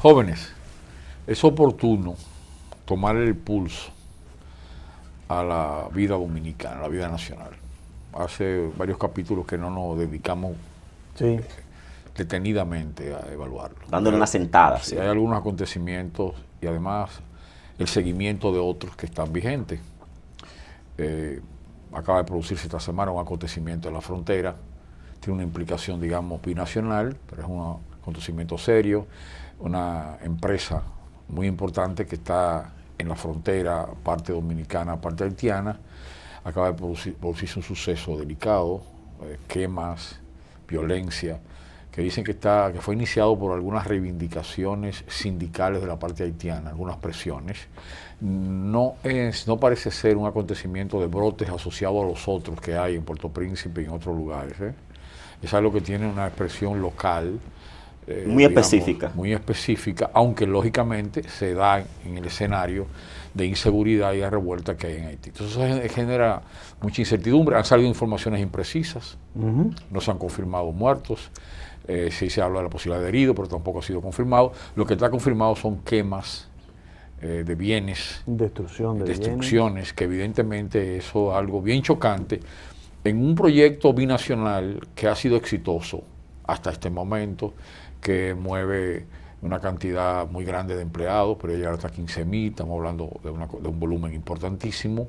Jóvenes, es oportuno tomar el pulso a la vida dominicana, a la vida nacional. Hace varios capítulos que no nos dedicamos detenidamente a evaluarlo. Dándole una sentada. Sí, hay algunos acontecimientos y además el seguimiento de otros que están vigentes. Acaba de producirse esta semana un acontecimiento en la frontera, tiene una implicación, digamos, binacional, pero es un acontecimiento serio. Una empresa muy importante que está en la frontera, parte dominicana, parte haitiana, acaba de producirse un suceso delicado, quemas, violencia, que dicen que fue iniciado por algunas reivindicaciones sindicales de la parte haitiana, algunas presiones. No parece ser un acontecimiento de brotes asociado a los otros que hay en Puerto Príncipe y en otros lugares. Es algo que tiene una expresión local, muy específica. Muy específica, aunque lógicamente se da en el escenario de inseguridad y de revuelta que hay en Haití. Entonces eso genera mucha incertidumbre. Han salido informaciones imprecisas, no se han confirmado muertos, sí se habla de la posibilidad de heridos, pero tampoco ha sido confirmado. Lo que está confirmado son quemas de bienes, destrucciones, que evidentemente eso es algo bien chocante en un proyecto binacional que ha sido exitoso hasta este momento, que mueve una cantidad muy grande de empleados, pero ya hasta 15.000, estamos hablando de un volumen importantísimo,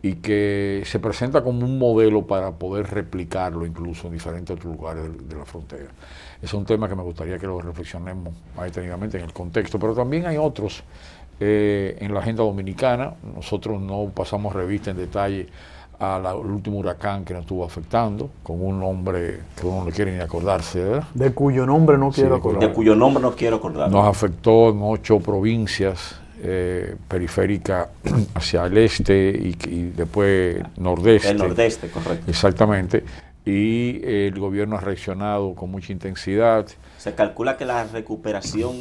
y que se presenta como un modelo para poder replicarlo incluso en diferentes otros lugares de la frontera. Es un tema que me gustaría que lo reflexionemos más detenidamente en el contexto, pero también hay otros en la agenda dominicana. Nosotros no pasamos revista en detalle al último huracán que nos estuvo afectando, con un nombre que uno no quiere ni acordarse, ¿verdad? De cuyo nombre no quiero acordar. De cuyo nombre no quiero acordar. Nos afectó en 8 provincias periféricas hacia el este y después nordeste. El nordeste, correcto. Exactamente. Y el gobierno ha reaccionado con mucha intensidad. Se calcula que la recuperación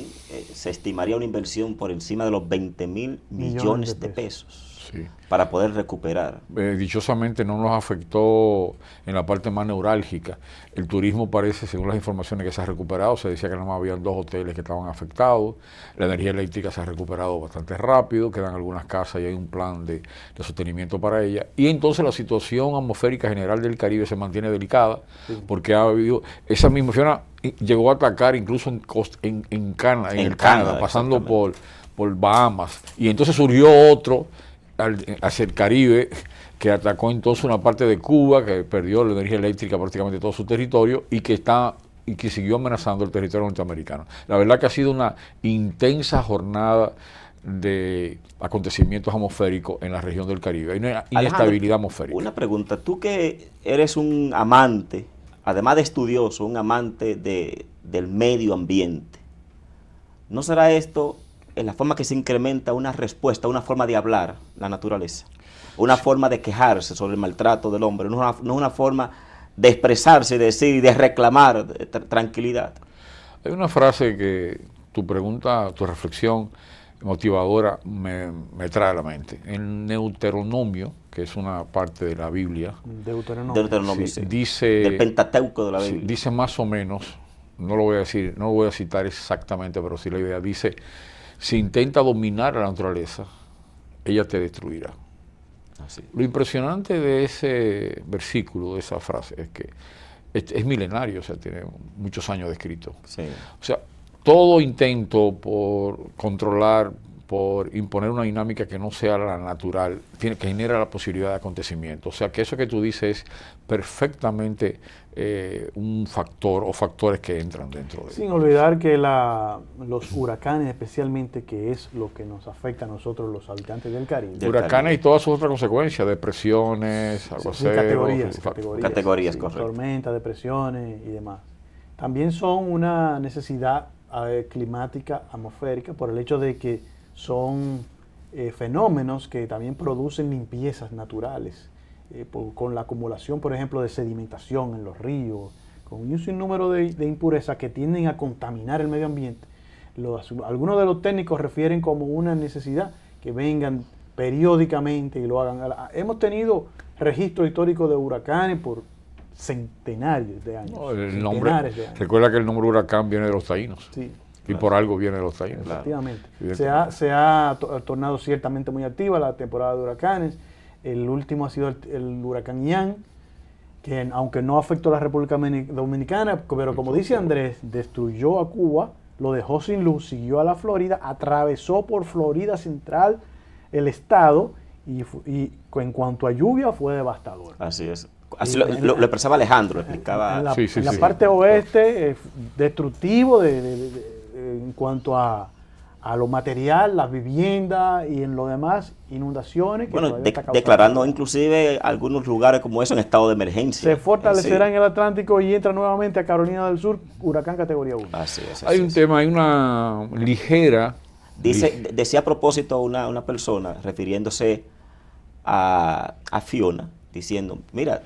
se estimaría una inversión por encima de los 20.000 millones de pesos. Sí. Para poder recuperar. Dichosamente no nos afectó en la parte más neurálgica. El turismo parece, según las informaciones que se ha recuperado, se decía que nada más habían 2 hoteles que estaban afectados. La energía eléctrica se ha recuperado bastante rápido, quedan algunas casas y hay un plan de sostenimiento para ellas. Y entonces la situación atmosférica general del Caribe se mantiene delicada, porque ha habido, esa misma zona llegó a atacar incluso en el Canadá, pasando por Bahamas. Y entonces surgió otro hacia el Caribe, que atacó entonces una parte de Cuba, que perdió la energía eléctrica prácticamente todo su territorio y que siguió amenazando el territorio norteamericano. La verdad que ha sido una intensa jornada de acontecimientos atmosféricos en la región del Caribe. Hay una inestabilidad atmosférica. Una pregunta, tú que eres un amante, además de estudioso, un amante del medio ambiente, ¿no será esto en la forma que se incrementa una respuesta, una forma de hablar la naturaleza, una forma de quejarse sobre el maltrato del hombre, no es una forma de expresarse, de decir, de reclamar tranquilidad? Hay una frase que tu pregunta, tu reflexión motivadora me trae a la mente. En Deuteronomio, que es una parte de la Biblia, Deuteronomio, sí, dice, del Pentateuco de la Biblia, dice más o menos, no lo voy a citar exactamente, pero sí la idea, dice: si intenta dominar a la naturaleza, ella te destruirá. Así. Lo impresionante de ese versículo, de esa frase, es que es milenario, o sea, tiene muchos años de escrito. Sí. O sea, todo intento por controlar, por imponer una dinámica que no sea la natural, que genera la posibilidad de acontecimiento. O sea, que eso que tú dices es perfectamente un factor o factores que entran dentro de él. Sin olvidar que los huracanes especialmente, que es lo que nos afecta a nosotros los habitantes del Caribe. Huracanes y todas sus otras consecuencias, depresiones, aguaceros. Categorías, correcto. Tormentas, depresiones y demás. También son una necesidad climática, atmosférica, por el hecho de que son fenómenos que también producen limpiezas naturales, con la acumulación, por ejemplo, de sedimentación en los ríos, con un sinnúmero de impurezas que tienden a contaminar el medio ambiente. Algunos de los técnicos refieren como una necesidad que vengan periódicamente y lo hagan. Hemos tenido registro histórico de huracanes por centenarios de años. Recuerda que el nombre huracán viene de los taínos. Sí. Y por algo vienen los taínos. Efectivamente. Claro. Se ha tornado ciertamente muy activa la temporada de huracanes. El último ha sido el huracán Ian, que aunque no afectó a la República Dominicana, pero como dice Andrés, destruyó a Cuba, lo dejó sin luz, siguió a la Florida, atravesó por Florida Central el estado y en cuanto a lluvia fue devastador. Así es. Así lo expresaba Alejandro, explicaba. En la parte oeste, destructivo en cuanto a lo material, las viviendas y en lo demás, inundaciones. Que bueno, declarando inclusive algunos lugares como eso en estado de emergencia. Se fortalecerá en el Atlántico y entra nuevamente a Carolina del Sur, huracán categoría 1. Así es. Hay un tema, hay una ligera... Decía a propósito una persona, refiriéndose a Fiona, diciendo, mira,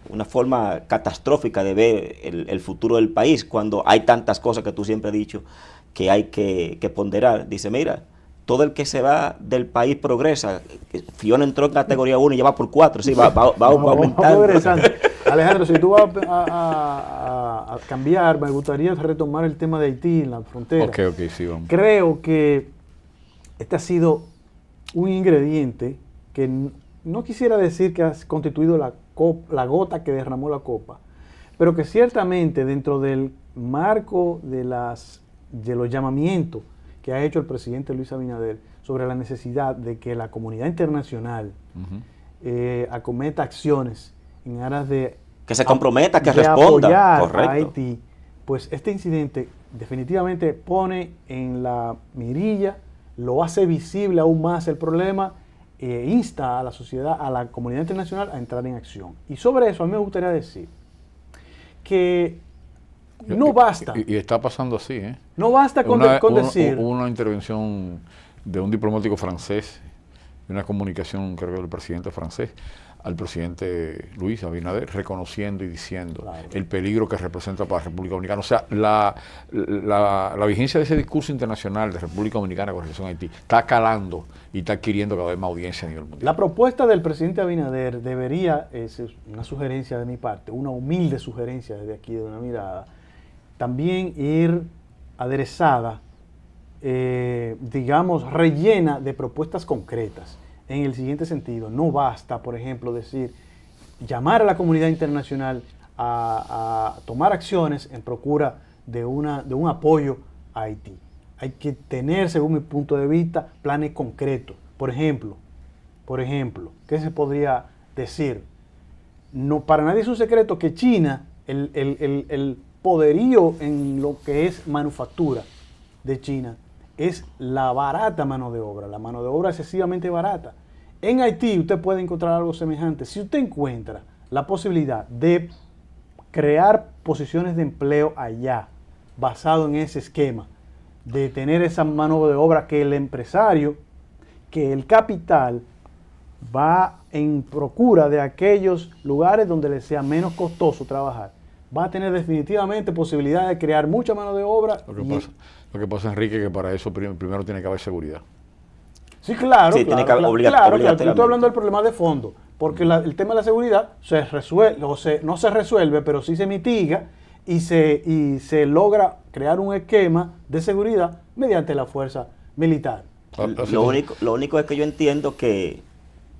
una forma catastrófica de ver el futuro del país cuando hay tantas cosas que tú siempre has dicho que hay que ponderar. Dice, mira, todo el que se va del país progresa. Fiona entró en categoría 1 y ya va por 4, sí, va aumentando. Alejandro, si tú vas a cambiar, me gustaría retomar el tema de Haití en la frontera. Ok, sí, vamos. Creo que este ha sido un ingrediente que no quisiera decir que ha constituido la gota que derramó la copa, pero que ciertamente dentro del marco de los llamamientos que ha hecho el presidente Luis Abinader sobre la necesidad de que la comunidad internacional acometa acciones en aras de que se comprometa, que responda, apoyar correcto, a Haití, pues este incidente definitivamente pone en la mirilla, lo hace visible aún más el problema, insta a la sociedad, a la comunidad internacional a entrar en acción. Y sobre eso a mí me gustaría decir que no basta. Y está pasando así, ¿eh? No basta con decir. Hubo una intervención de un diplomático francés, una comunicación, creo que del presidente francés, al presidente Luis Abinader, reconociendo y diciendo el peligro que representa para la República Dominicana. O sea, la vigencia de ese discurso internacional de República Dominicana con relación a Haití está calando y está adquiriendo cada vez más audiencia a nivel mundial. La propuesta del presidente Abinader debería, es una sugerencia de mi parte, una humilde sugerencia desde aquí, de una mirada, también ir aderezada, digamos, rellena de propuestas concretas. En el siguiente sentido, no basta, por ejemplo, decir, llamar a la comunidad internacional a tomar acciones en procura de un apoyo a Haití. Hay que tener, según mi punto de vista, planes concretos. Por ejemplo, ¿qué se podría decir? No, para nadie es un secreto que China, el poderío en lo que es manufactura de China, es la barata mano de obra, la mano de obra excesivamente barata. En Haití usted puede encontrar algo semejante. Si usted encuentra la posibilidad de crear posiciones de empleo allá, basado en ese esquema, de tener esa mano de obra que el empresario, que el capital va en procura de aquellos lugares donde le sea menos costoso trabajar, va a tener definitivamente posibilidad de crear mucha mano de obra. Lo que pasa, Enrique, que para eso primero tiene que haber seguridad. Sí, claro, sí, claro. Estoy hablando del problema de fondo, porque el tema de la seguridad se resuelve, no se resuelve, pero sí se mitiga y se logra crear un esquema de seguridad mediante la fuerza militar. Lo único es que yo entiendo que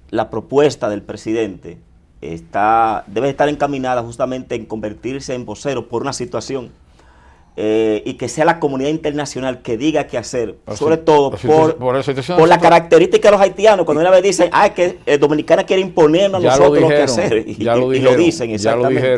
la propuesta del presidente debe estar encaminada justamente en convertirse en vocero por una situación y que sea la comunidad internacional que diga qué hacer, sobre todo por la característica de los haitianos, cuando una vez dicen, es que Dominicana quiere imponernos a nosotros lo que hacer, y lo dicen exactamente. Ya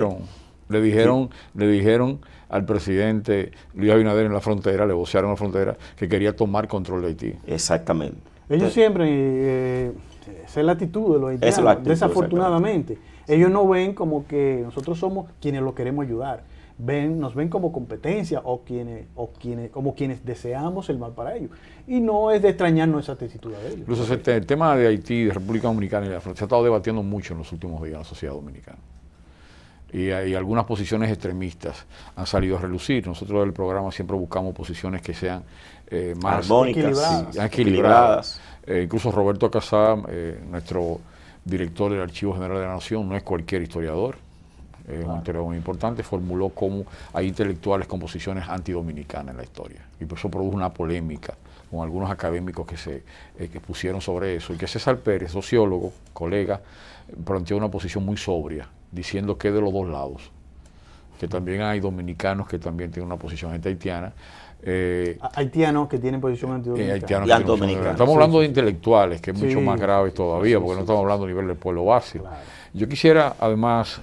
lo dijeron, le dijeron al presidente Luis Abinader en la frontera, le vocearon en la frontera, que quería tomar control de Haití. Exactamente. Ellos siempre, esa es la actitud de los haitianos, desafortunadamente. Ellos no ven como que nosotros somos quienes lo queremos ayudar. Nos ven como competencia o como quienes deseamos el mal para ellos. Y no es de extrañarnos esa actitud de ellos. Incluso el tema de Haití, de República Dominicana y la frontera se ha estado debatiendo mucho en los últimos días en la sociedad dominicana. Y algunas posiciones extremistas han salido a relucir. Nosotros del programa siempre buscamos posiciones que sean más armónicas, equilibradas. Incluso Roberto Casá, nuestro director del Archivo General de la Nación, no es cualquier historiador. un intelectual muy importante, formuló cómo hay intelectuales con posiciones antidominicanas en la historia. Y por eso produjo una polémica con algunos académicos que pusieron sobre eso. Y que César Pérez, sociólogo, colega, planteó una posición muy sobria, diciendo que de los dos lados, que también hay dominicanos que también tienen una posición anti-haitiana. Haitianos que tienen posición antidominicana. Estamos hablando de intelectuales, que es mucho más grave todavía, porque no estamos hablando a nivel del pueblo básico. Claro. Yo quisiera, además,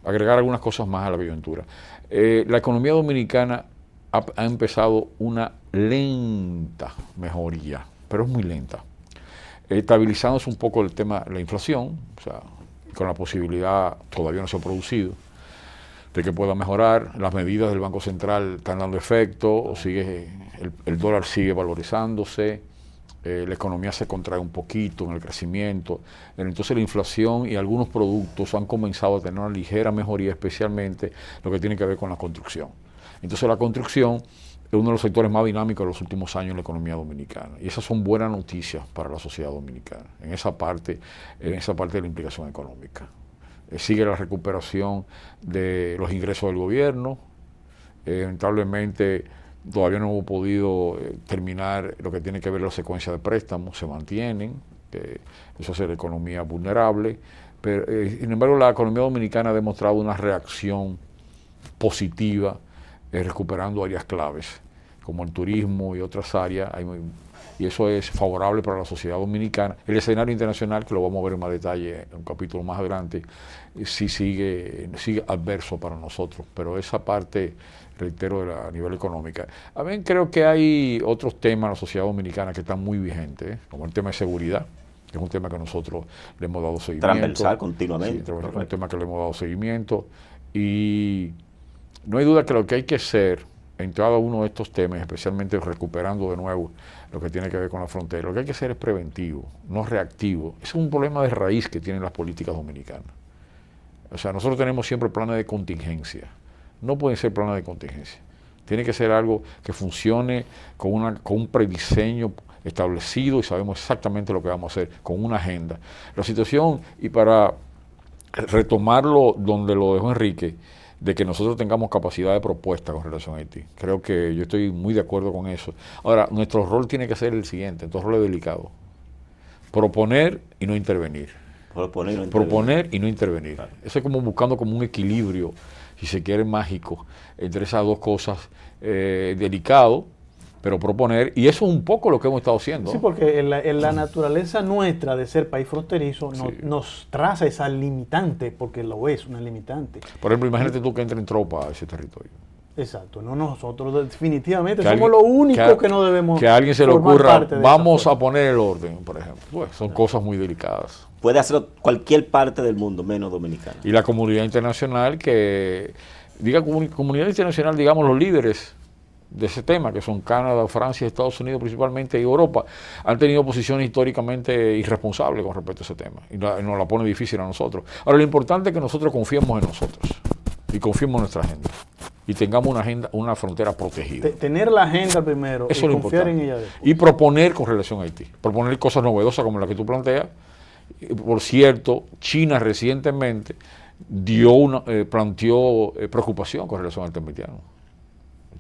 agregar algunas cosas más a la coyuntura. La economía dominicana ha empezado una lenta mejoría, pero es muy lenta. Estabilizándose un poco el tema de la inflación, o sea, con la posibilidad, todavía no se ha producido, de que pueda mejorar. Las medidas del Banco Central están dando efecto, el dólar sigue valorizándose, la economía se contrae un poquito en el crecimiento, entonces la inflación y algunos productos han comenzado a tener una ligera mejoría, especialmente lo que tiene que ver con la construcción. Entonces la construcción es uno de los sectores más dinámicos de los últimos años en la economía dominicana, y esas son buenas noticias para la sociedad dominicana, en esa parte de la implicación económica. Sigue la recuperación de los ingresos del gobierno. Lamentablemente todavía no hemos podido terminar lo que tiene que ver la secuencia de préstamos, se mantienen, eso hace la economía vulnerable, pero sin embargo la economía dominicana ha demostrado una reacción positiva, recuperando áreas claves, como el turismo y otras áreas, y eso es favorable para la sociedad dominicana. El escenario internacional, que lo vamos a ver en más detalle en un capítulo más adelante, sí sigue adverso para nosotros, pero esa parte, reitero, a nivel económico. A mí creo que hay otros temas en la sociedad dominicana que están muy vigentes, como el tema de seguridad, que es un tema que nosotros le hemos dado seguimiento. Transversal continuamente. Sí, es un tema que le hemos dado seguimiento, y no hay duda que lo que hay que hacer en cada uno de estos temas, especialmente recuperando de nuevo lo que tiene que ver con la frontera, lo que hay que hacer es preventivo, no reactivo. Ese es un problema de raíz que tienen las políticas dominicanas. O sea, nosotros tenemos siempre planes de contingencia. No pueden ser planes de contingencia. Tiene que ser algo que funcione con un prediseño establecido y sabemos exactamente lo que vamos a hacer, con una agenda. La situación, y para retomarlo donde lo dejó Enrique, de que nosotros tengamos capacidad de propuesta con relación a Haití. Creo que yo estoy muy de acuerdo con eso. Ahora, nuestro rol tiene que ser el siguiente, nuestro rol es delicado. Proponer y no intervenir. Proponer y no intervenir. Claro. Eso es como buscando como un equilibrio, si se quiere, mágico, entre esas dos cosas, delicado, pero proponer, y eso es un poco lo que hemos estado haciendo. Sí, porque en la naturaleza nuestra de ser país fronterizo nos traza esa limitante, porque lo es, una limitante. Por ejemplo, imagínate tú que entren tropas a ese territorio. Exacto, no, nosotros definitivamente somos lo único que no debemos. Que a alguien se le ocurra, vamos a poner el orden, por ejemplo. Pues son cosas muy delicadas. Puede hacerlo cualquier parte del mundo, menos dominicana. Y la comunidad internacional comunidad internacional, digamos, los líderes de ese tema, que son Canadá, Francia, Estados Unidos principalmente, y Europa, han tenido posiciones históricamente irresponsables con respecto a ese tema, y nos la pone difícil a nosotros. Ahora, lo importante es que nosotros confiemos en nosotros, y confiemos en nuestra agenda, y tengamos una frontera protegida. Tener la agenda primero, eso y confiar en ella después. Y proponer con relación a Haití, proponer cosas novedosas como la que tú planteas. Por cierto, China recientemente planteó preocupación con relación al tema haitiano.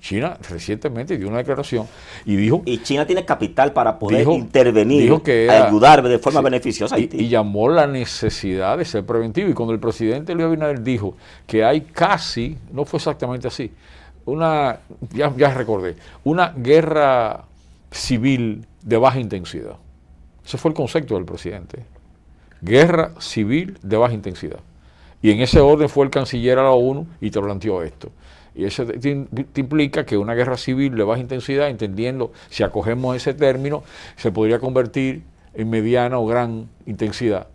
China recientemente dio una declaración y dijo... Y China tiene capital para poder intervenir, ayudar de forma beneficiosa a Haití. Y llamó la necesidad de ser preventivo. Y cuando el presidente Luis Abinader dijo que hay casi, no fue exactamente así, ya recordé, una guerra civil de baja intensidad. Ese fue el concepto del presidente. Guerra civil de baja intensidad. Y en ese orden fue el canciller a la ONU y te planteó esto. Y eso te implica que una guerra civil de baja intensidad, entendiendo, si acogemos ese término, se podría convertir en mediana o gran intensidad.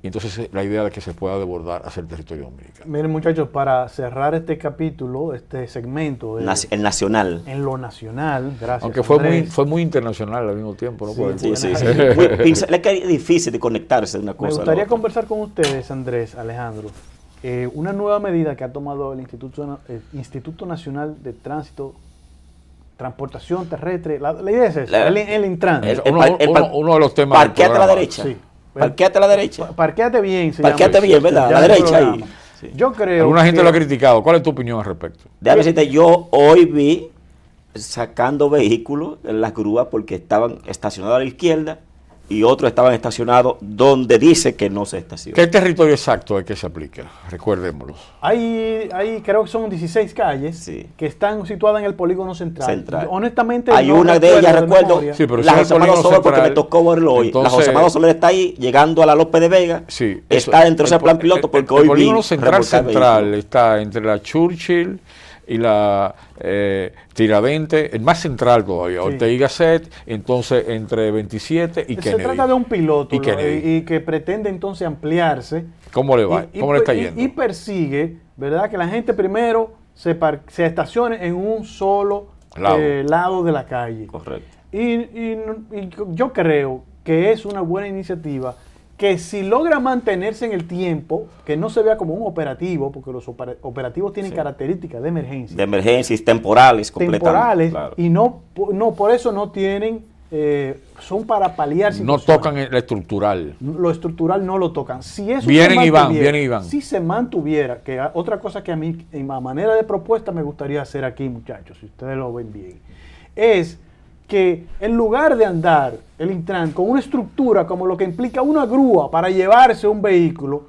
Y entonces la idea de que se pueda desbordar hacia el territorio dominicano. Miren, muchachos, para cerrar este capítulo, este segmento... el nacional. En lo nacional, gracias. Aunque fue muy internacional al mismo tiempo, ¿no? Sí. Es que es difícil de conectarse de una cosa. Me gustaría conversar con ustedes, Andrés, Alejandro. Una nueva medida que ha tomado el Instituto Nacional de Tránsito, Transportación Terrestre, la idea es esa, el Intran. Uno de los temas... Parquéate a la derecha. Sí. Parquéate a la derecha. Parquéate bien. Parquéate bien, ¿verdad? A la derecha ahí. Sí. Yo creo Alguna gente que lo ha criticado. ¿Cuál es tu opinión al respecto? Déjame decirte, yo hoy vi sacando vehículos en las grúas porque estaban estacionados a la izquierda y otros estaban estacionados donde dice que no se estaciona. ¿Qué territorio exacto es que se aplica? Recuerdémoslo. hay creo que son 16 calles Sí. que están situadas en el polígono central. Yo, honestamente, hay no una de ellas, recuerdo, memoria. Sí, pero la si es José el Amado polígono Soler, porque me central, tocó verlo hoy. La entonces- José Amado Soler está ahí, llegando a la López de Vega. Sí, eso- está dentro de ese plan piloto porque el hoy vi polígono central remolcar vehículos. está entre la Churchill y la Tiradentes, el más central todavía, Sí. Ortega y Gasset, entonces entre 27 y Se Kennedy. trata de un piloto Y Kennedy. y que pretende entonces ampliarse. ¿Cómo le va? y- ¿Cómo y- le está y- yendo? Y persigue, ¿verdad? Que la gente primero se estacione en un solo lado de la calle. Correcto. Y yo creo que es una buena iniciativa que si logra mantenerse en el tiempo, que no se vea como un operativo, porque los operativos tienen Sí. características de emergencia, De emergencias temporales, completamente. temporales, Claro. y no por eso no tienen, son para paliar No situaciones. tocan la estructural. Lo estructural no lo tocan. Si eso Vienen se y van, mantuviera, vienen y van. Si se mantuviera, que otra cosa que a mí, en manera de propuesta, me gustaría hacer aquí, muchachos, si ustedes lo ven bien, es que en lugar de andar el Intran con una estructura como lo que implica una grúa para llevarse un vehículo,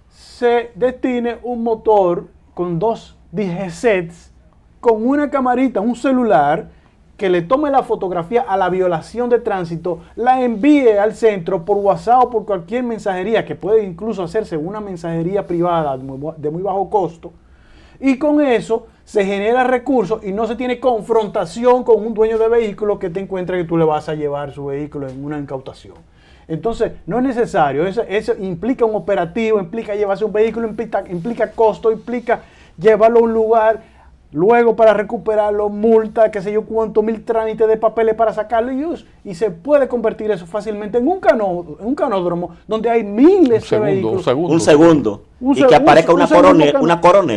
se destine un motor con 2 DGsets, con una camarita, un celular, que le tome la fotografía a la violación de tránsito, la envíe al centro por WhatsApp o por cualquier mensajería, que puede incluso hacerse una mensajería privada de muy bajo costo, y con eso se genera recursos y no se tiene confrontación con un dueño de vehículo que te encuentra que tú le vas a llevar su vehículo en una incautación. Entonces, no es necesario, eso implica un operativo, implica llevarse un vehículo, implica costo, implica llevarlo a un lugar, luego para recuperarlo, multa, qué sé yo cuánto, 1000 trámites de papeles para sacarlo y se puede convertir eso fácilmente en un canódromo donde hay miles de vehículos. Un segundo. Y que aparezca una coronela.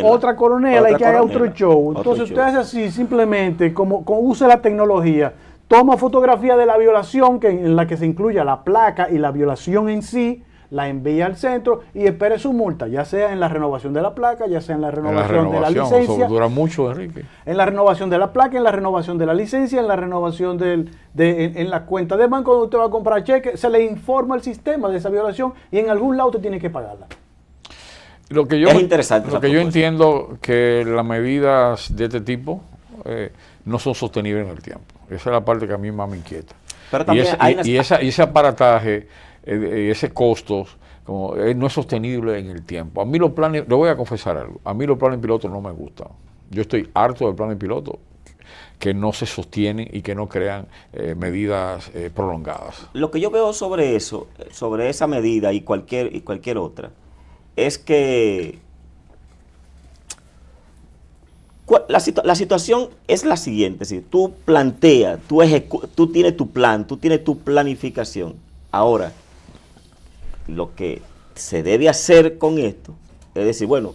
Otra coronela y que haga otro coronela. show. Otro Entonces show. usted hace así, simplemente, como use la tecnología, toma fotografía de la violación en la que se incluya la placa y la violación en sí, la envía al centro y espere su multa, ya sea en la renovación de la placa, ya sea en la renovación de la licencia. Eso dura mucho, Enrique. En la renovación de la placa, en la renovación de la licencia, en la renovación en la cuenta de banco donde usted va a comprar cheque, se le informa al sistema de esa violación y en algún lado usted tiene que pagarla. Es interesante Lo esa que yo propuesta. entiendo que las medidas de este tipo no son sostenibles en el tiempo. Esa es la parte que a mí más me inquieta. Pero también y ese aparataje, ese costo, no es sostenible en el tiempo. A mí los planes, le voy a confesar algo, a mí los planes pilotos no me gustan. Yo estoy harto del plan piloto que no se sostienen y que no crean medidas prolongadas. Lo que yo veo sobre eso, sobre esa medida y cualquier otra, es que la situación es la siguiente: si tú planteas, tú tienes tu plan, tú tienes tu planificación. Ahora, lo que se debe hacer con esto es decir, bueno,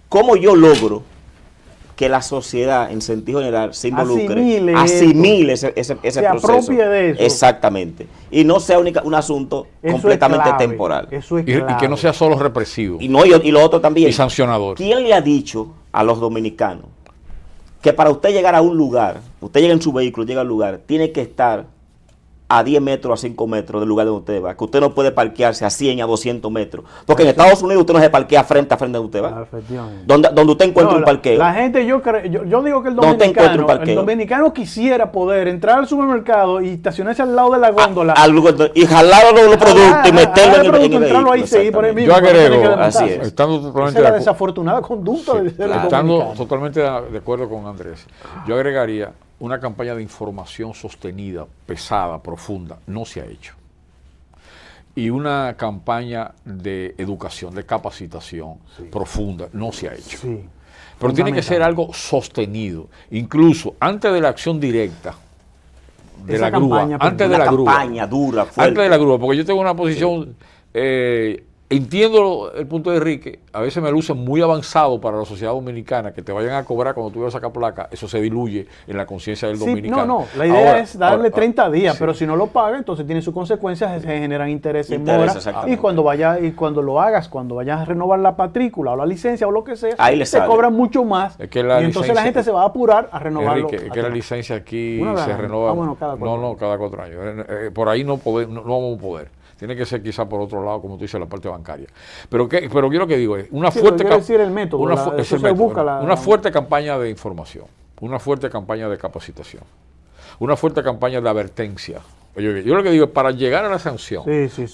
¿cómo yo logro que la sociedad en sentido general se involucre, asimile ese proceso, apropie de eso? Exactamente, y no sea un asunto Eso completamente es clave, temporal. Eso es Y clave. que no sea solo represivo Y lo otro también, y sancionador. ¿quién le ha dicho a los dominicanos que para usted llegar a un lugar, usted llega en su vehículo, llega al lugar, tiene que estar a 10 metros, a 5 metros del lugar donde usted va, que usted no puede parquearse a 100, a 200 metros, porque en Estados Unidos usted no se parquea frente a frente donde usted va, Efectivamente. donde usted encuentra No, un parqueo. La gente, yo digo que ¿Dónde te encuentras un parqueo? el dominicano quisiera poder entrar al supermercado y estacionarse al lado de la góndola. Y jalar los productos y meterlo en el entrarlo vehículo. ahí, seguir por ahí Exactamente. mismo. Yo no tiene que agrego, levantarse. así es. estando Esa totalmente es la de acu- desafortunada conducta Sí, de los estando dominicanos. totalmente de acuerdo con Andrés, yo agregaría una campaña de información sostenida, pesada, profunda, no se ha hecho. Y una campaña de educación, de capacitación profunda, no se ha hecho. Sí. Pero tiene que ser algo sostenido, incluso antes de la acción directa de Esa la grúa, campaña, antes de Una la grúa. campaña dura, fuerte. Antes de la grúa, porque yo tengo una posición entiendo el punto de Enrique, a veces me luce muy avanzado para la sociedad dominicana que te vayan a cobrar cuando tú vas a sacar placa, eso se diluye en la conciencia del dominicano. No, la idea es darle 30 días, pero si no lo paga, entonces tiene sus consecuencias, se generan intereses en mora, y cuando lo hagas, cuando vayas a renovar la matrícula o la licencia o lo que sea, te cobran mucho más, y entonces la gente se va a apurar a renovarlo. Enrique, es que la licencia aquí se renova, cada 4 años. Por ahí no vamos a poder. Tiene que ser quizá por otro lado, como tú dices, la parte bancaria. Pero yo lo que digo es una fuerte una fuerte campaña de información, una fuerte campaña de capacitación, una fuerte campaña de advertencia. Yo lo que digo es para llegar a la sanción,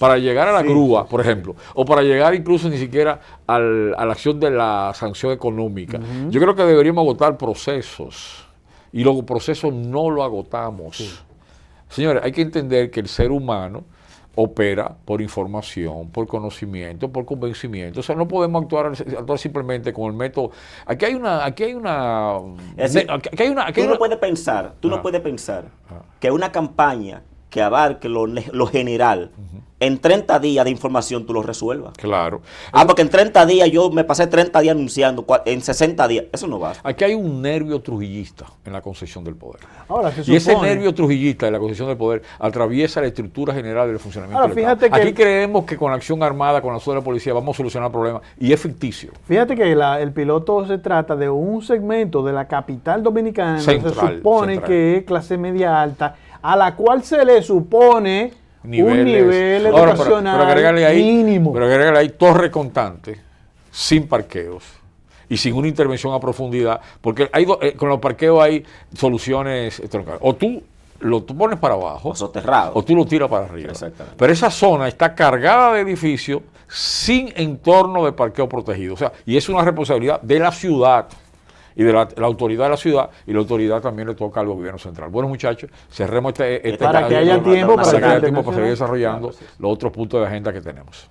para llegar a la grúa, por ejemplo, o para llegar incluso ni siquiera a la acción de la sanción económica. Yo creo que deberíamos agotar procesos y los procesos no los agotamos. Señores, hay que entender que el ser humano opera por información, por conocimiento, por convencimiento. O sea, no podemos actuar simplemente con el método. Tú no puedes pensar que una campaña que abarque lo general, en 30 días de información tú lo resuelvas. Claro. Porque en 30 días yo me pasé 30 días anunciando, en 60 días, eso no va. Aquí hay un nervio trujillista en la concesión del poder. Ahora, y ese nervio trujillista de la concesión del poder atraviesa la estructura general del funcionamiento del Estado. Aquí creemos que con la acción armada, con la ayuda de la policía, vamos a solucionar problemas, y es ficticio. Fíjate que el piloto se trata de un segmento de la capital dominicana, central, se supone que es clase media alta, a la cual se le supone un nivel educacional mínimo. Pero agregarle ahí torre constante, sin parqueos y sin una intervención a profundidad, porque con los parqueos hay soluciones troncales. O tú lo pones para abajo, o soterrado, o tú lo tiras para arriba. Exactamente. Pero esa zona está cargada de edificios sin entorno de parqueo protegido. O sea, y es una responsabilidad de la ciudad y de la autoridad de la ciudad, y la autoridad también le toca al gobierno central. Bueno, muchachos, cerremos para que haya tiempo para seguir desarrollando los otros puntos de agenda que tenemos.